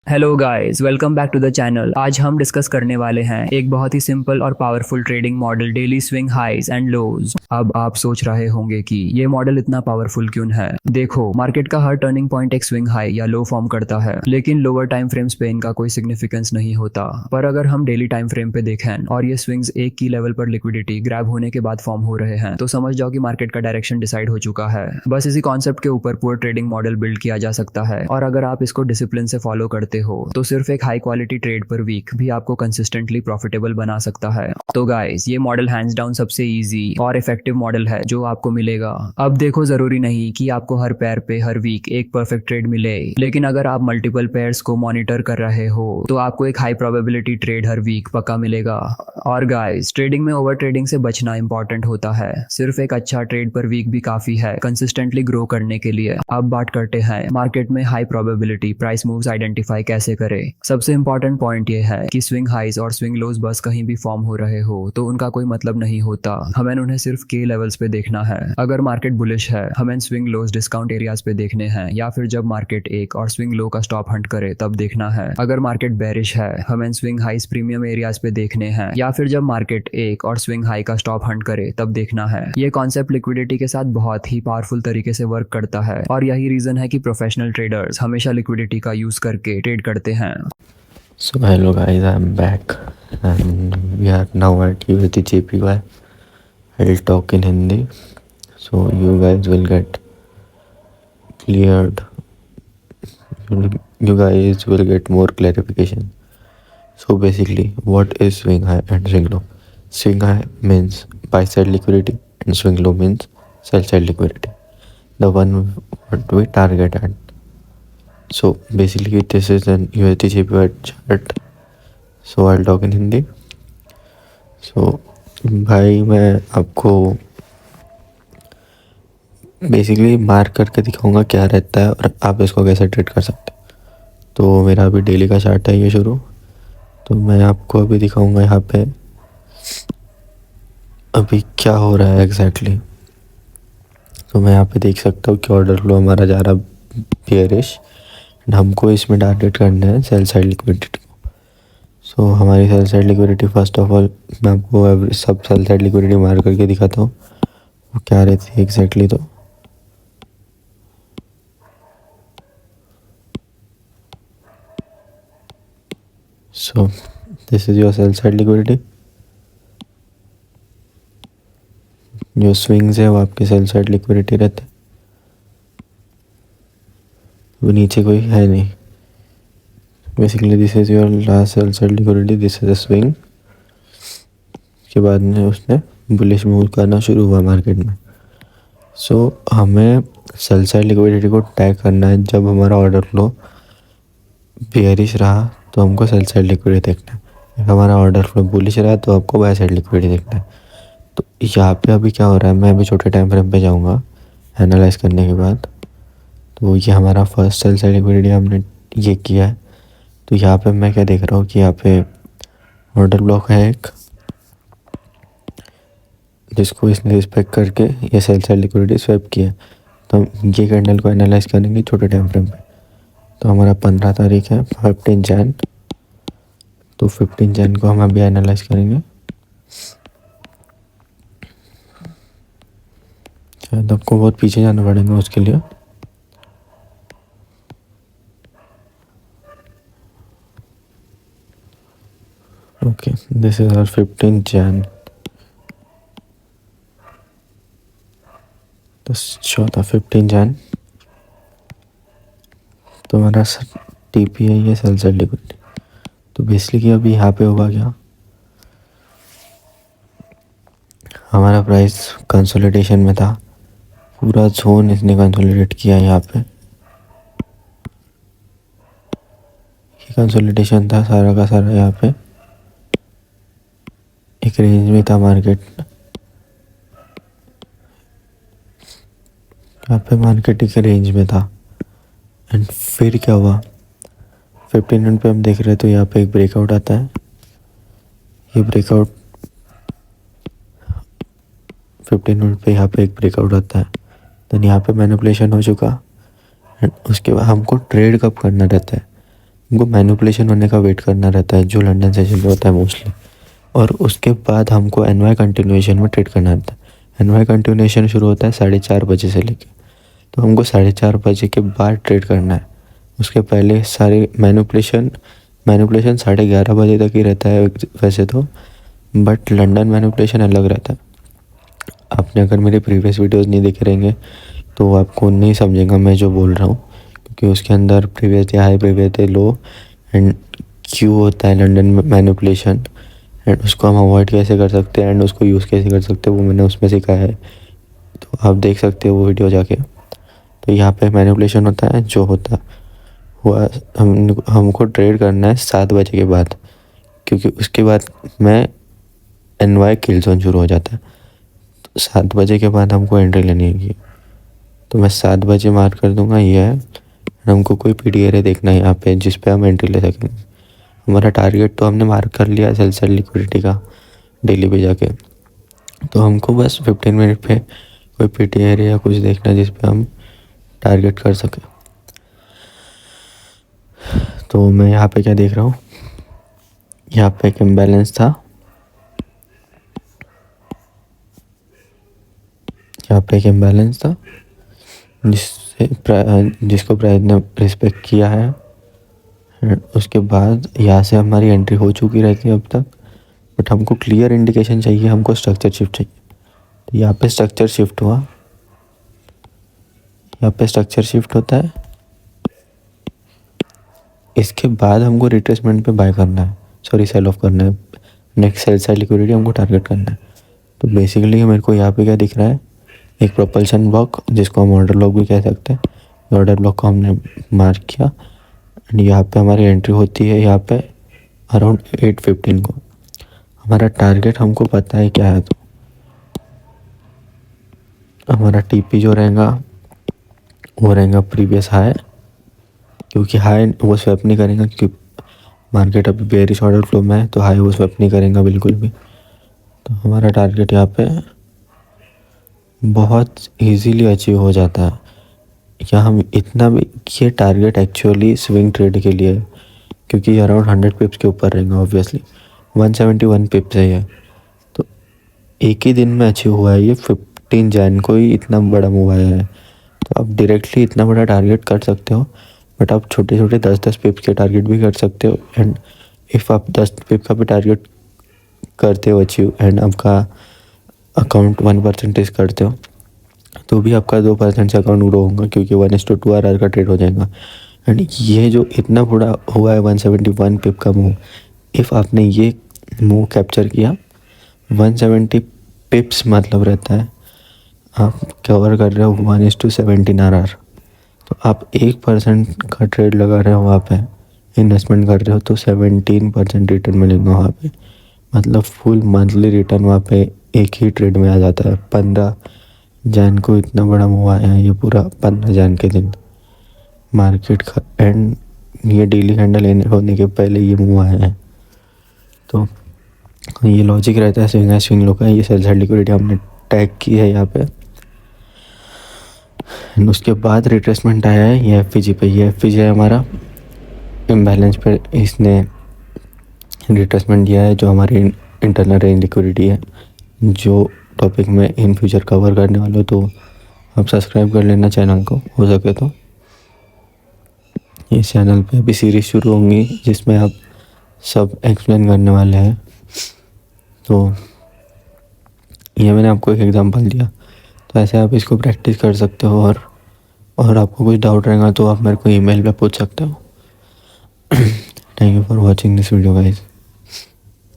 Hello guys, welcome back to the channel. आज हम discuss करने वाले हैं एक बहुत ही सिंपल और powerful trading model, daily swing highs and lows. अब आप सोच रहे होंगे कि ये मॉडल इतना पावरफुल क्यों है। देखो, मार्केट का हर टर्निंग पॉइंट एक स्विंग हाई या लो फॉर्म करता है, लेकिन लोअर टाइम फ्रेम्स पे इनका कोई सिग्निफिकेंस नहीं होता। पर अगर हम डेली टाइम फ्रेम पे देखें और ये स्विंग्स एक की लेवल पर लिक्विडिटी ग्रैब होने के बाद फॉर्म हो रहे हैं, तो समझ जाओ कि मार्केट का डायरेक्शन डिसाइड हो चुका है। बस इसी कॉन्सेप्ट के ऊपर पूरा ट्रेडिंग मॉडल बिल्ड किया जा सकता है, और अगर आप इसको डिसिप्लिन से फॉलो करते हो तो सिर्फ एक हाई क्वालिटी ट्रेड पर वीक भी आपको कंसिस्टेंटली प्रॉफिटेबल बना सकता है। तो गाइस, ये मॉडल हैंड्स डाउन सबसे इजी और इफेक्टिव मॉडल है जो आपको मिलेगा। अब देखो, जरूरी नहीं कि आपको हर पैर पे हर वीक एक परफेक्ट ट्रेड मिले, लेकिन अगर आप मल्टीपल पेयर्स को मॉनिटर कर रहे हो तो आपको एक हाई प्रोबेबिलिटी ट्रेड हर वीक पक्का मिलेगा। और गाइस, ट्रेडिंग में ओवर ट्रेडिंग से बचना इंपॉर्टेंट होता है। सिर्फ एक अच्छा ट्रेड पर वीक भी काफी है कंसिस्टेंटली ग्रो करने के लिए। अब बात करते हैं मार्केट में high probability price moves identify कैसे करें। सबसे इंपॉर्टेंट पॉइंट ये है कि स्विंग हाइज और स्विंग लोज बस कहीं भी फॉर्म हो रहे हो तो उनका कोई मतलब नहीं होता। हमें उन्हें सिर्फ के लेवल्स पे देखना है। अगर मार्केट बुलिश है, हमें स्विंग लोज डिस्काउंट एरियाज पे देखने हैं, या फिर जब मार्केट एक और स्विंग लो का स्टॉप हंट करे तब देखना है। अगर मार्केट बेरिश है, हमें स्विंग हाइज प्रीमियम एरियाज पे देखने हैं, या फिर जब मार्केट एक और स्विंग हाई का स्टॉप हंट करे तब देखना है। ये कॉन्सेप्ट लिक्विडिटी के साथ बहुत ही पावरफुल तरीके से वर्क करता है, और यही रीजन है कि प्रोफेशनल ट्रेडर्स हमेशा लिक्विडिटी का यूज करके ट्रेड करते हैं। So hello guys, I'm back and we are now at USD JPY. I'll talk in Hindi so you guys will get cleared. You guys will get more clarification. So basically, what is swing high and swing low? Swing high means buy side liquidity and swing low means sell side liquidity. The one what we target at. So basically, this is an USD JPY chart. So I'll talk in Hindi. So भाई मैं आपको basically mark करके दिखाऊंगा क्या रहता है और आप इसको कैसे ट्रेड कर सकते हैं। तो मेरा अभी डेली का चार्ट है ये शुरू। तो मैं आपको अभी दिखाऊंगा यहाँ पे अभी क्या हो रहा है एग्जैक्टली। तो मैं यहाँ पे देख सकता हूँ कि ऑर्डर फ्लो हमारा जा रहा बियरिश एंड हमको इसमें टारगेट करना है सेल साइड लिक्विडिटी। सो हमारी sell side liquidity first of all मैं आपको सब सेल साइड लिक्विडिटी मार्क करके दिखाता हूँ वो क्या रहती है एग्जैक्टली। तो so this is your sell side liquidity. जो स्विंग्स है वो आपके सेल साइड लिक्विडिटी रहते हैं। वो नीचे कोई है नहीं। Basically this is your last cell side liquidity, this is a swing. के बाद में उसने बुलिश मूव करना शुरू हुआ मार्केट में। सो हमें सेल साइड लिक्विडिटी को टैग करना है। जब हमारा ऑर्डर फ्लो बेयरिश रहा तो हमको सेल साइड लिक्विडिटी देखना है, जब हमारा ऑर्डर फ्लो बुलिश रहा तो आपको बाय साइड लिक्विडिटी देखना है। तो यहाँ पे अभी क्या हो रहा है, मैं अभी छोटे टाइम फ्रेम पे जाऊँगा एनालाइज करने के बाद। तो ये हमारा फर्स्ट सेल साइड लिक्विडिटी हमने ये किया है। तो यहाँ पे मैं क्या देख रहा हूँ कि यहाँ पे ऑर्डर ब्लॉक है एक, जिसको इसने रिस्पेक्ट करके ये सेल साइड लिक्विडिटी स्वैप किया। तो हम ये कैंडल को एनालाइज करेंगे छोटे टाइम फ्रेम पे। तो हमारा 15 तारीख है, 15 जैन। तो 15 जैन को हम अभी एनालाइज करेंगे। शायद आपको बहुत पीछे जाना पड़ेगा उसके लिए। ओके, दिस इज आवर 15 जैन। तो 15 जैन तो हमारा टीपी है ये सेल साइड लिक्विडिटी। तो बेसिकली अभी यहाँ पे होगा क्या, हमारा प्राइस कंसोलिडेशन में था, पूरा जोन इसने कंसोलिडेट किया। यहाँ पे ये कंसोलिडेशन था सारा का सारा। यहाँ पे एक रेंज में था मार्केट, यहाँ पे मार्केट एक रेंज में था। एंड फिर क्या हुआ, 15 मिनट पे हम देख रहे हैं तो यहाँ पे एक ब्रेकआउट आता है। ये ब्रेकआउट 15 मिनट पे यहाँ पे एक ब्रेकआउट आता है। देन यहाँ पे मैनिपुलेशन हो चुका। एंड उसके बाद हमको ट्रेड कब करना रहता है, हमको मैनिपुलेशन होने का वेट करना रहता है, जो लंदन सेशन में होता है मोस्टली, और उसके बाद हमको एनवाई कंटिन्यूएशन में ट्रेड करना रहता है। एनवाई कंटिन्यूएशन शुरू होता है 4:30 बजे से लेके, तो हमको 4:30 बजे के बाद ट्रेड करना है। उसके पहले सारे मैनिपुलेशन 11:30 बजे तक ही रहता है वैसे तो, बट लंदन मैनिपुलेशन अलग रहता है। आपने अगर मेरे प्रीवियस वीडियोस नहीं देखे रहेंगे तो आपको नहीं समझेगा मैं जो बोल रहा हूँ, क्योंकि उसके अंदर previous day high, previous day low and क्यों होता है लंदन मैनिपुलेशन, एंड उसको हम अवॉइड कैसे कर सकते हैं एंड उसको यूज़ कैसे कर सकते हैं, वो मैंने उसमें सिखाया है, तो आप देख सकते हो वो वीडियो जाके। तो यहाँ पे मैनिपुलेशन होता है, जो होता हुआ हमको ट्रेड करना है 7 बजे के बाद, क्योंकि उसके बाद मैं एनवाई किल जोन शुरू हो जाता है। तो 7 बजे के बाद हमको एंट्री लेनी है, तो मैं 7 बजे मार्क कर दूंगा ये है। हमको कोई पी डी एरिया देखना है यहाँ पे जिस पे हम एंट्री ले सकेंगे। हमारा टारगेट तो हमने मार्क कर लिया सेल सेल लिक्विडिटी का डेली पे जाके, तो हमको बस 15 मिनट पे कोई पी टी एरिया कुछ देखना है जिस पे हम टारगेट कर सकें। तो मैं यहाँ पे क्या देख रहा हूँ, यहाँ पे एक इम्बैलेंस था, यहाँ पे एक इम्बैलेंस था जिसको प्राइस ने रिस्पेक्ट किया है। उसके बाद यहाँ से हमारी एंट्री हो चुकी रहती है अब तक, बट हमको क्लियर इंडिकेशन चाहिए, हमको स्ट्रक्चर शिफ्ट चाहिए। तो यहाँ पे स्ट्रक्चर शिफ्ट हुआ, यहाँ पे स्ट्रक्चर शिफ्ट होता है। इसके बाद हमको रिट्रेसमेंट पे बाय करना है, सॉरी सेल ऑफ करना है। नेक्स्ट सेल साइड लिक्विडिटी हमको टारगेट करना है। तो बेसिकली मेरे को यहाँ पे क्या दिख रहा है, एक प्रोपल्शन ब्लॉक जिसको हम ऑर्डर ब्लॉक भी कह सकते हैं। ऑर्डर ब्लॉक को हमने मार्क किया एंड यहाँ पे हमारी एंट्री होती है यहाँ पे अराउंड 8:15 को। हमारा टारगेट हमको पता है क्या है, तो हमारा टीपी जो रहेगा वो रहेगा प्रीवियस हाई, क्योंकि हाई वो स्वैप नहीं करेगा, क्योंकि मार्केट अभी बेयरिश ऑर्डर फ्लो में है, तो हाई वो स्वैप नहीं करेगा बिल्कुल भी। तो हमारा टारगेट यहाँ पे बहुत इजीली अचीव हो जाता है। या हम इतना भी, ये टारगेट एक्चुअली स्विंग ट्रेड के लिए है, क्योंकि अराउंड 100 पिप्स के ऊपर रहेगा ऑब्वियसली। 171 पिप्स है ये, तो एक ही दिन में अचीव हुआ है ये। 15 जैन को ही इतना बड़ा मूव आया है, तो आप डायरेक्टली इतना बड़ा टारगेट कर सकते हो, बट आप छोटे छोटे 10-10 पिप्स के टारगेट भी कर सकते हो। एंड इफ़ आप 10 पिप का भी टारगेट करते हो अचीव एंड आपका अकाउंट 1% करते हो, तो भी आपका 2% से अकाउंट ग्रो होगा, क्योंकि 1:2 RR का ट्रेड हो जाएगा। एंड ये जो इतना बड़ा हुआ है 171 पिप का मूव, इफ़ आपने ये मूव कैप्चर किया, 170 पिप्स मतलब रहता है आप कवर कर रहे हो 1:17 RR। तो आप 1% का ट्रेड लगा रहे हो वहाँ पे, इन्वेस्टमेंट कर रहे हो, तो 17% रिटर्न मिलेगा वहाँ पे। मतलब फुल मंथली रिटर्न वहाँ पे एक ही ट्रेड में आ जाता है। 15 जैन को इतना बड़ा मूव आया है, ये पूरा 15 जैन के दिन मार्केट का एंड ये डेली कैंडल होने के पहले ये मूव आया है। तो ये लॉजिक रहता है स्विंग लो का। ये सेल साइड लिक्विडिटी हमने टैग की है यहाँ पे। एंड उसके बाद रिट्रेसमेंट आया है ये FVG पे। ये FVG है हमारा इम्बैलेंस पे, इसने रिट्रेसमेंट दिया है, जो हमारी इंटरनल रेंज लिक्विडिटी है, जो टॉपिक में इन फ्यूचर कवर करने वाले हो। तो आप सब्सक्राइब कर लेना चैनल को, हो सके तो। इस चैनल पे अभी सीरीज शुरू होंगी जिसमें आप सब एक्सप्लेन करने वाले हैं। तो ये मैंने आपको एक एग्जांपल दिया, तो ऐसे आप इसको प्रैक्टिस कर सकते हो। और आपको कुछ डाउट रहेगा तो आप मेरे को ईमेल पे पूछ सकते हो। Thank you for watching this video guys.